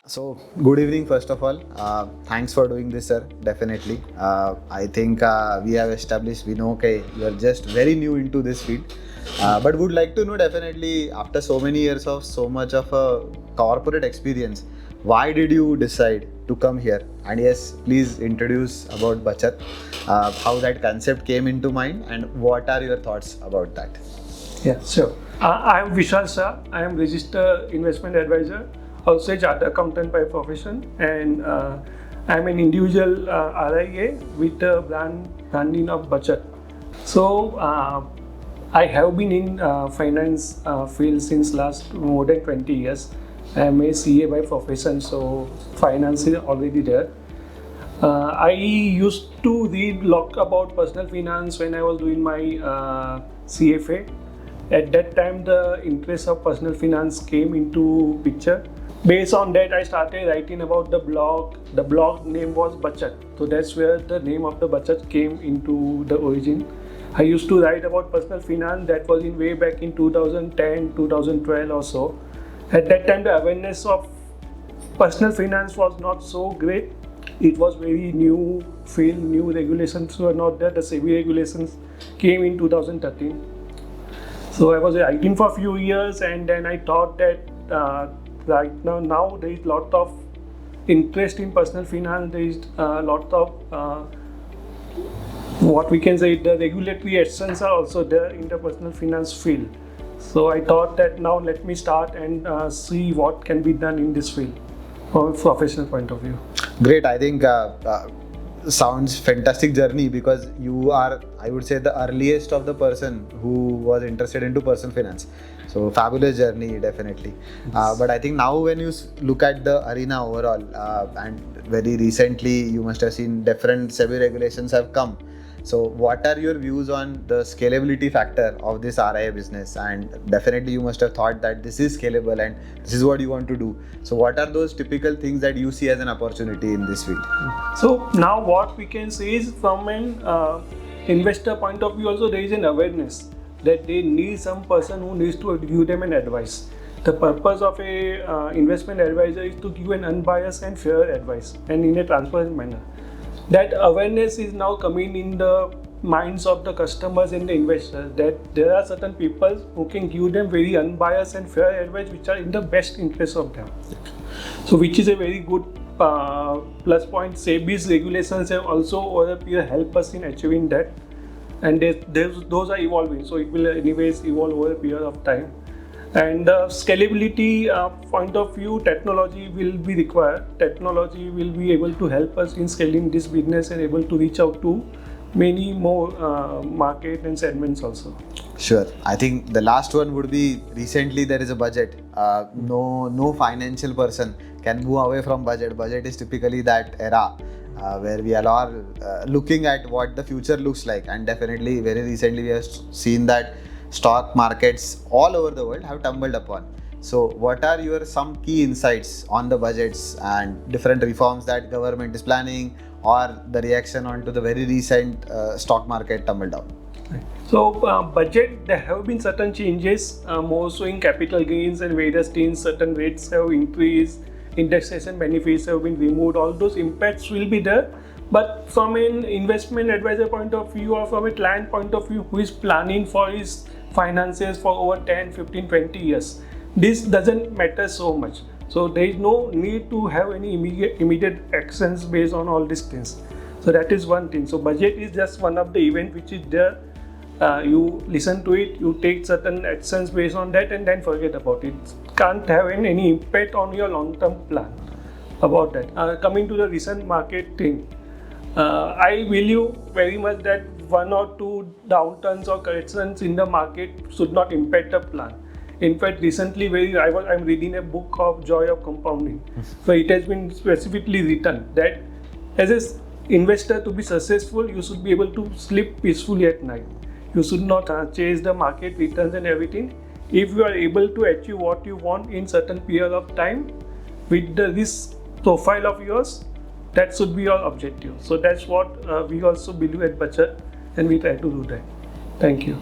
So, good evening, first of all. Thanks for doing this, sir. Definitely. I think we have established, we know, okay, you are just very new into this field. But would like to know definitely after so many years of so much of a corporate experience, why did you decide to come here? And yes, please introduce about Bachhat, how that concept came into mind, and what are your thoughts about that? Yeah, sure. I am Vishal Shah. I am registered investment advisor, also a chartered accountant by profession, and I am an individual RIA with the branding of Bachhat. So I have been in finance field since last more than 20 years. I am a CA by profession, so finance is already there. I used to read lot about personal finance when I was doing my CFA. At that time, the interest of personal finance came into picture. Based on that, I started writing about the blog. The blog name was Bachhat, so that's where the name of the Bachhat came into the origin. I used to write about personal finance. That was in way back in 2010, 2012 or so. At that time, the awareness of personal finance was not so great. It was very new field, new regulations were not there. The SEBI regulations came in 2013. So I was writing for a few years, and then I thought that right now there is lot of interest in personal finance. There is a lot of what we can say the regulatory actions are also there in the personal finance field. So I thought that now let me start and see what can be done in this field from a professional point of view. Great. I think sounds fantastic journey because you are, I would say, the earliest of the person who was interested into personal finance. So fabulous journey, definitely. But I think now when you look at the arena overall, and very recently you must have seen different SEBI regulations have come. So what are your views on the scalability factor of this RIA business? And definitely you must have thought that this is scalable and this is what you want to do. So what are those typical things that you see as an opportunity in this field? So now what we can say is from an investor point of view also there is an awareness that they need some person who needs to give them an advice. The purpose of a investment advisor is to give an unbiased and fair advice and in a transparent manner. That awareness is now coming in the minds of the customers and the investors that there are certain people who can give them very unbiased and fair advice which are in the best interest of them. So which is a very good plus point. SEBI's regulations have also over a period helped us in achieving that, and those are evolving, so it will anyways evolve over a period of time. And scalability point of view, technology will be required. Technology will be able to help us in scaling this business and able to reach out to many more market and segments also. Sure. I think the last one would be recently there is a budget. No financial person can move away from budget. Budget is typically that era where we are all looking at what the future looks like. And definitely very recently we have seen that stock markets all over the world have tumbled upon. So what are your some key insights on the budgets and different reforms that government is planning or the reaction onto the very recent stock market tumble down? So budget, there have been certain changes, more so in capital gains and various things. Certain rates have increased, indexation benefits have been removed. All those impacts will be there. But from an investment advisor point of view or from a client point of view who is planning for his finances for over 10, 15, 20 years, this doesn't matter so much. So there is no need to have any immediate actions based on all these things. So that is one thing. So budget is just one of the event which is there. You listen to it, you take certain actions based on that and then forget about it. Can't have any impact on your long-term plan about that. Coming to the recent market thing, I believe very much that one or two downturns or corrections in the market should not impact the plan. In fact, recently I'm reading a book of Joy of Compounding. So it has been specifically written that as an investor to be successful, you should be able to sleep peacefully at night. You should not chase the market returns and everything. If you are able to achieve what you want in certain period of time with the risk profile of yours, that should be your objective. So that's what we also believe at Bachhat, and we try to do that. Thank you.